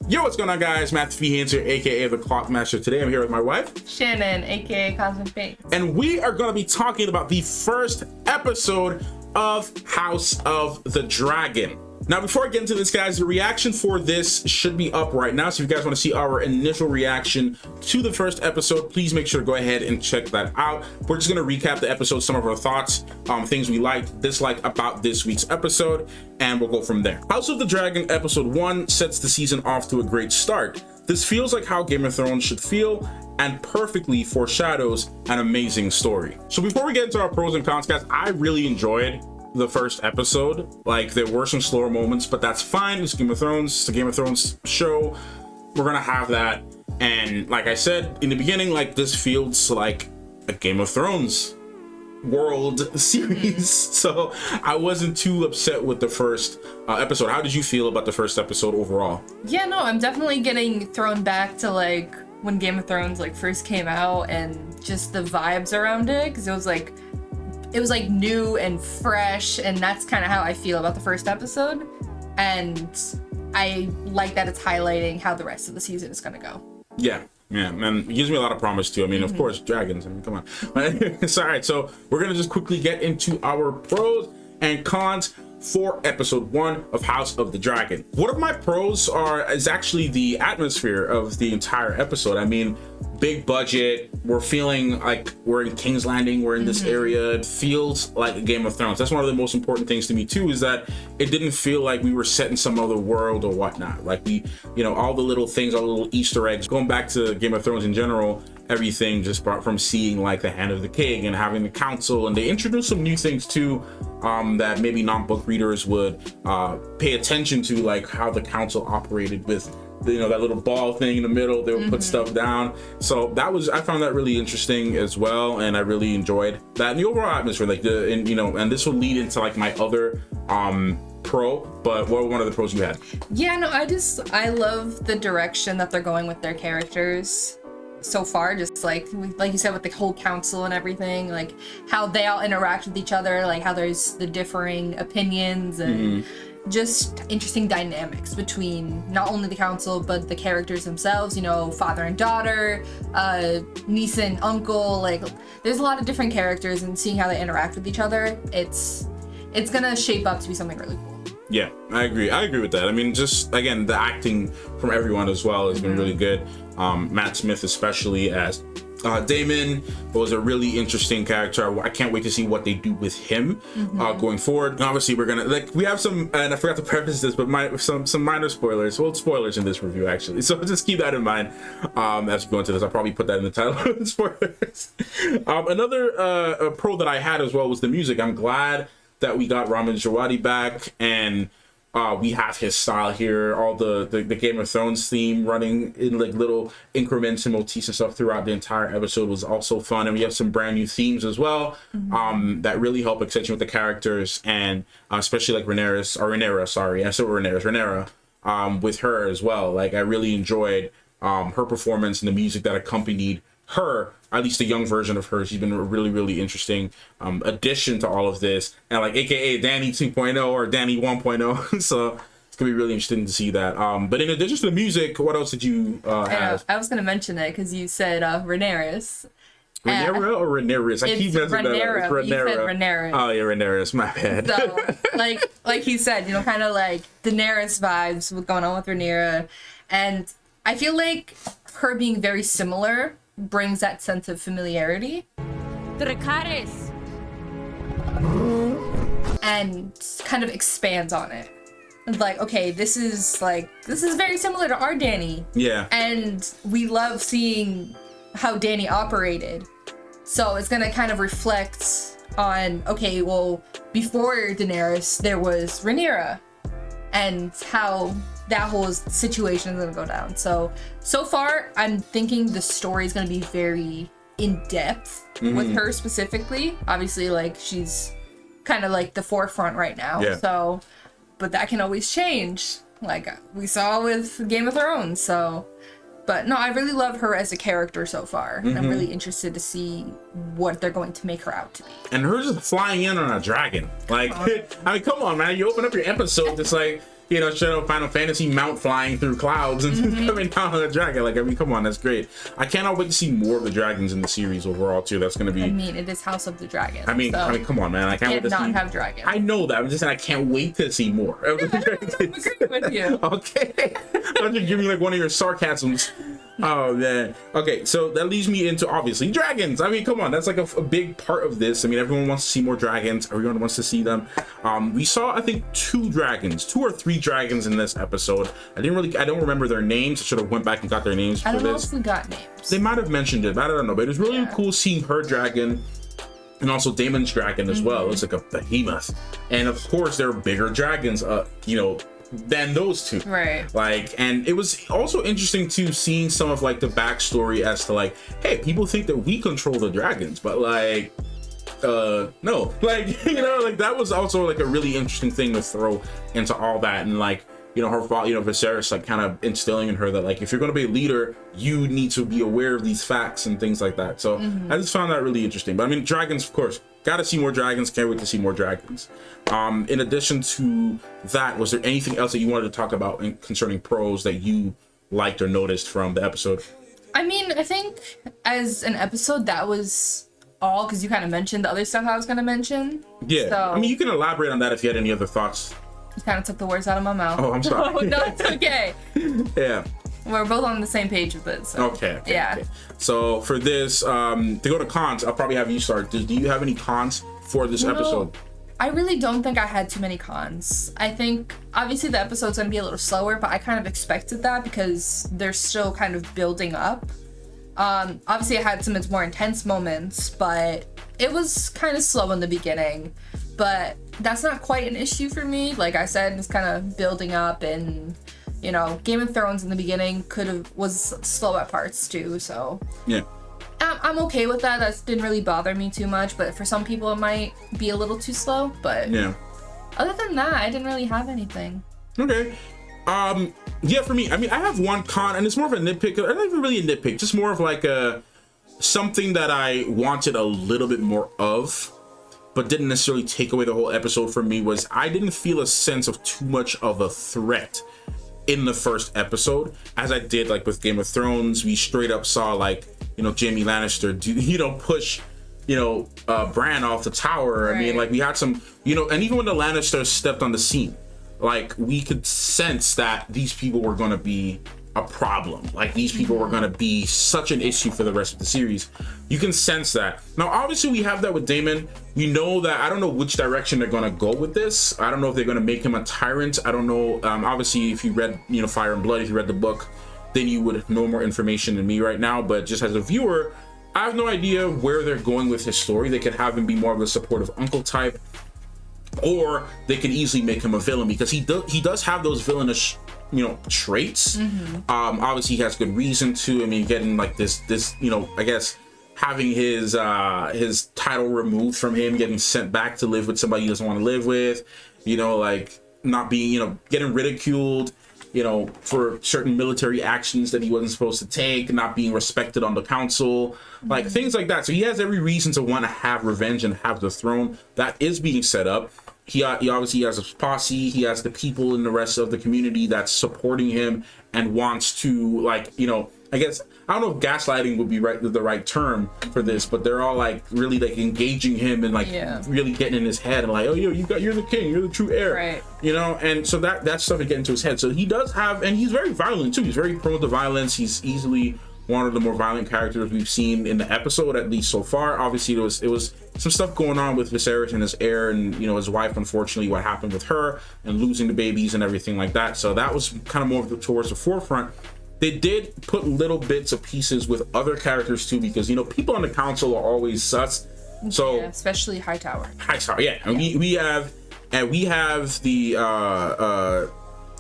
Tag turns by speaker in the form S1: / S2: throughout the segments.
S1: Yo, what's going on, guys? Matthew Haynes here, aka the Clockmaster. Today I'm here with my wife,
S2: Shannon, aka Cosmic Fates.
S1: and we are going to be talking about the first episode of House of the Dragon. Now, before I get into this, guys, the reaction for this should be up right now. So if you guys want to see our initial reaction to the first episode, please make sure to go ahead and check that out. We're just going to recap the episode, some of our thoughts, things we liked, disliked about this week's episode, and we'll go from there. House of the Dragon episode 1 sets the season off to a great start. This feels like how Game of Thrones should feel and perfectly foreshadows an amazing story. So before we get into our pros and cons, guys, I really enjoyed the first episode. Like, there were some slower moments, but that's fine. It's Game of Thrones. It's a Game of Thrones show. We're gonna have that. And like I said in the beginning, like, this feels like a Game of Thrones world series. So I wasn't too upset with the first episode. How did you feel about the first episode overall?
S2: Yeah, no, I'm definitely getting thrown back to like when Game of Thrones like first came out and just the vibes around it, because it was like new and fresh, and that's kind of how I feel about the first episode. And I like that it's highlighting how the rest of the season is gonna go.
S1: Yeah, and it gives me a lot of promise too. I mean, of course, dragons. I mean, come on. It's all right. So we're gonna just quickly get into our pros and cons for episode 1 of House of the Dragon. One of my pros is actually the atmosphere of the entire episode. I mean, big budget. We're feeling like we're in King's Landing. We're in this area. It feels like a Game of Thrones. That's one of the most important things to me too, is that it didn't feel like we were set in some other world or whatnot. Like, we, you know, all the little things, all the little Easter eggs, going back to Game of Thrones in general, everything just brought from seeing like the Hand of the King and having the council, and they introduced some new things too, that maybe non-book readers would pay attention to, like how the council operated with, you know, that little ball thing in the middle. They would put stuff down. So I found that really interesting as well, and I really enjoyed that. And the overall atmosphere, like and this will lead into like my other pro. But what were one of the pros you had?
S2: Yeah, no, I love the direction that they're going with their characters so far. Just like you said, with the whole council and everything, like how they all interact with each other, like how there's the differing opinions and just interesting dynamics between not only the council but the characters themselves, you know, father and daughter, niece and uncle. Like, there's a lot of different characters, and seeing how they interact with each other, it's gonna shape up to be something really cool. Yeah,
S1: I agree with that. I mean, just again, the acting from everyone as well has been really good. Matt Smith, especially as Daemon, was a really interesting character. I can't wait to see what they do with him going forward. And obviously, we're gonna we have some, and I forgot to preface this, but some minor spoilers. Well, spoilers in this review actually. So just keep that in mind as we go into this. I'll probably put that in the title. Spoilers. Another pro that I had as well was the music. I'm glad that we got Ramin Djawadi back, and we have his style here. All the Game of Thrones theme running in like little increments and motifs and stuff throughout the entire episode was also fun. And we have some brand new themes as well that really help accentuate the characters, and especially like Rhaenyra, with her as well. Like, I really enjoyed her performance and the music that accompanied her, at least a young version of her. She's been a really, really interesting addition to all of this, and like aka Dany 2.0 or Dany 1.0. So it's gonna be really interesting to see that. But in addition to the music, what else did you have?
S2: I was gonna mention it because you said Rhaenyra.
S1: Rhaenyra or Rhaenyra? I keep messing that up. It's Rhaenyra.
S2: You said Rhaenyra.
S1: Oh yeah, Rhaenyra. My bad.
S2: So like he said, you know, kind of like Daenerys vibes with going on with Rhaenyra, and I feel like her being very similar brings that sense of familiarity. Dracarys. And kind of expands on it. Like, okay, this is very similar to our Dany.
S1: Yeah.
S2: And we love seeing how Dany operated. So it's gonna kind of reflect on, okay, well, before Daenerys, there was Rhaenyra, and how that whole situation is gonna go down. So far, I'm thinking the story is gonna be very in depth with her specifically. Obviously, like, she's kind of like the forefront right now.
S1: Yeah.
S2: So, but that can always change, like we saw with Game of Thrones. So, but no, I really love her as a character so far. And I'm really interested to see what they're going to make her out to be.
S1: And her just flying in on a dragon. Like, I mean, come on, man. You open up your episode, it's like, you know, straight up Final Fantasy mount flying through clouds and coming down on a dragon. Like, I mean, come on, that's great. I cannot wait to see more of the dragons in the series overall too. That's gonna be.
S2: I mean, it is House of the Dragon.
S1: I mean, come on, man. I can't wait to
S2: not
S1: see.
S2: have dragons.
S1: I know that. I'm just saying I can't wait to see more of the dragons.
S2: I'm agreeing with you.
S1: Okay. Why don't you give me like one of your sarcasms? Oh man. Okay, so that leads me into obviously dragons. I mean, come on, that's like a big part of this. I mean, everyone wants to see more dragons. Everyone wants to see them. We saw, I think, 2 or 3 dragons in this episode. I don't remember their names. I should have went back and got their names for
S2: I don't know
S1: this.
S2: if we got names.
S1: They might have mentioned it, but I don't know. But it was really cool seeing her dragon. And also Damon's dragon as well. It's like a behemoth. And of course, there are bigger dragons, you know, than those 2.
S2: Right.
S1: Like, and it was also interesting to seeing some of like the backstory as to like, hey, people think that we control the dragons, but like, no, like, you know, like that was also like a really interesting thing to throw into all that. And like, you know, her father, you know, Viserys, like kind of instilling in her that like, if you're going to be a leader, you need to be aware of these facts and things like that. So I just found that really interesting. But I mean, dragons, of course, got to see more dragons. Can't wait to see more dragons. In addition to that, was there anything else that you wanted to talk about concerning pros that you liked or noticed from the episode?
S2: I mean, I think as an episode, that was all, because you kind of mentioned the other stuff I was going to mention.
S1: Yeah.
S2: So,
S1: I mean, you can elaborate on that if you had any other thoughts.
S2: you kind of took the words out of my mouth.
S1: Oh, I'm sorry.
S2: No, it's okay.
S1: Yeah.
S2: We're both on the same page with this. So.
S1: Okay.
S2: Yeah.
S1: Okay. So for this, to go to cons, I'll probably have you start. Do you have any cons for this episode?
S2: I really don't think I had too many cons. I think obviously the episode's gonna be a little slower, but I kind of expected that because they're still kind of building up. Obviously it had some of its more intense moments, but it was kind of slow in the beginning. But that's not quite an issue for me. Like I said, it's kind of building up, and you know, Game of Thrones in the beginning was slow at parts too. So
S1: Yeah.
S2: I'm okay with that. That didn't really bother me too much. But for some people, it might be a little too slow. But
S1: Yeah.
S2: other than that, I didn't really have anything.
S1: Okay. Yeah, for me, I mean, I have one con, and it's more of a nitpick. Not even really a nitpick, just more of like something that I wanted a little bit more of, but didn't necessarily take away the whole episode for me, was I didn't feel a sense of too much of a threat in the first episode, as I did like with Game of Thrones. We straight up saw like, you know, Jaime Lannister do, you know, push, you know, Bran off the tower.
S2: Right.
S1: I mean, like we had some, you know, and even when the Lannisters stepped on the scene, like we could sense that these people were going to be a problem. Like these people were going to be such an issue for the rest of the series. You can sense that. Now, obviously we have that with Daemon. We know that, I don't know which direction they're going to go with this. I don't know if they're going to make him a tyrant. I don't know. Obviously if you read, you know, Fire and Blood, if you read the book, then you would know more information than me right now. But just as a viewer, I have no idea where they're going with his story. They could have him be more of a supportive uncle type, or they could easily make him a villain, because he does have those villainous, you know, traits. Obviously he has good reason to. I mean, getting like this, you know, I guess having his title removed from him, getting sent back to live with somebody he doesn't want to live with, you know, like not being, you know, getting ridiculed, you know, for certain military actions that he wasn't supposed to take, not being respected on the council, like things like that. So he has every reason to want to have revenge and have the throne. That is being set up. He obviously has a posse. He has the people in the rest of the community that's supporting him and wants to, like, you know, I guess, I don't know if gaslighting would be the right term for this, but they're all like really like engaging him and like really getting in his head and like, oh, you're the king, you're the true heir,
S2: Right.
S1: you know. And so that stuff is getting into his head. So he does have, and he's very violent too. He's very prone to violence. He's easily one of the more violent characters we've seen in the episode, at least so far. Obviously it was some stuff going on with Viserys and his heir, and you know, his wife, unfortunately, what happened with her and losing the babies and everything like that. So that was kind of more towards the forefront. They did put little bits of pieces with other characters too, because you know, people on the council are always sus. So
S2: Yeah, especially Hightower.
S1: Yeah. And we have the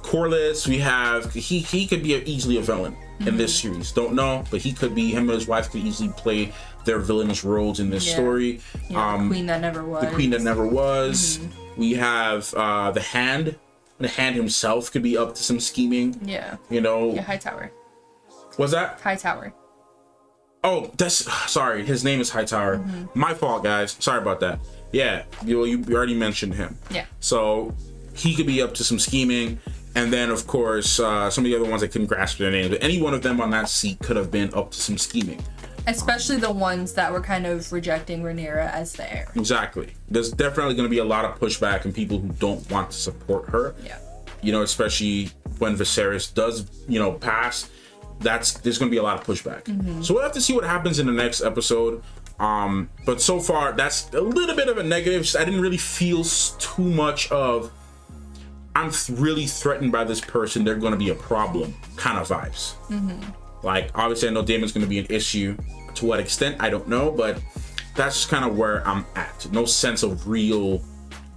S1: Corlys. We have he could be easily a villain in this series. Don't know, but he could be. Him and his wife could easily play their villainous roles in this story.
S2: Yeah, the Queen That Never Was.
S1: The Queen That Never Was. We have the Hand. The Hand himself could be up to some scheming.
S2: Yeah.
S1: You know.
S2: Yeah, Hightower.
S1: Was that?
S2: Hightower.
S1: Oh, that's sorry. His name is Hightower. My fault, guys. Sorry about that. Yeah, you already mentioned him.
S2: Yeah.
S1: So he could be up to some scheming, And then, of course, some of the other ones I couldn't grasp their names, but any one of them on that seat could have been up to some scheming.
S2: Especially the ones that were kind of rejecting Rhaenyra as the heir.
S1: Exactly. There's definitely going to be a lot of pushback and people who don't want to support her.
S2: Yeah.
S1: You know, especially when Viserys does, you know, pass. There's going to be a lot of pushback. So we'll have to see what happens in the next episode. But so far, that's a little bit of a negative. I didn't really feel too much of, I'm really threatened by this person, they're going to be a problem kind of vibes. Like, obviously, I know Daemon's going to be an issue. To what extent, I don't know, but that's just kind of where I'm at. No sense of real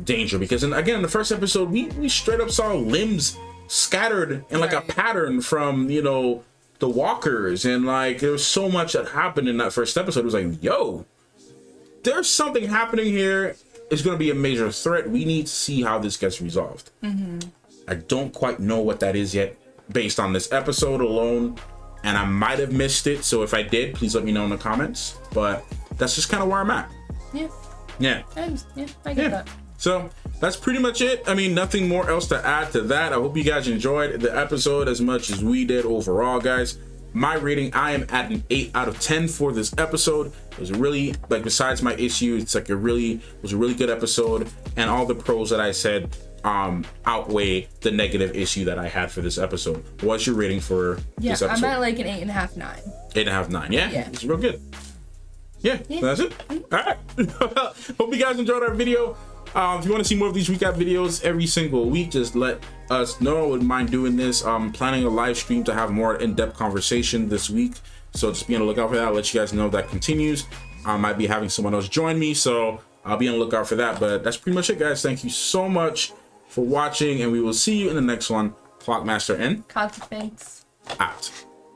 S1: danger. Because, again, in the first episode, we straight up saw limbs scattered in like a pattern from, you know, the walkers. And, like, there was so much that happened in that first episode. It was like, yo, there's something happening here. It's going to be a major threat. We need to see how this gets resolved. I don't quite know what that is yet based on this episode alone. And I might have missed it, so if I did, please let me know in the comments. But that's just kind of where I'm at. Yeah.
S2: I get that.
S1: So that's pretty much it. I mean, nothing more else to add to that. I hope you guys enjoyed the episode as much as we did overall, guys. My rating, I am at an 8 out of 10 for this episode. It was a really, like, besides my issue, it's like it was a really good episode, and all the pros that I said outweigh the negative issue that I had for this episode. What's your rating for this episode?
S2: I'm at like an 8.5, 9.
S1: 8.5, 9. Yeah, it's real good. Yeah. So that's it. All right. Hope you guys enjoyed our video. If you want to see more of these recap videos every single week, just let us know. I wouldn't mind doing this. I'm planning a live stream to have more in-depth conversation this week, so just be on the lookout for that. I'll let you guys know if that continues. I might be having someone else join me, so I'll be on the lookout for that. But that's pretty much it, guys. Thank you so much for watching, and we will see you in the next one. Clockmaster and
S2: Consequence
S1: out.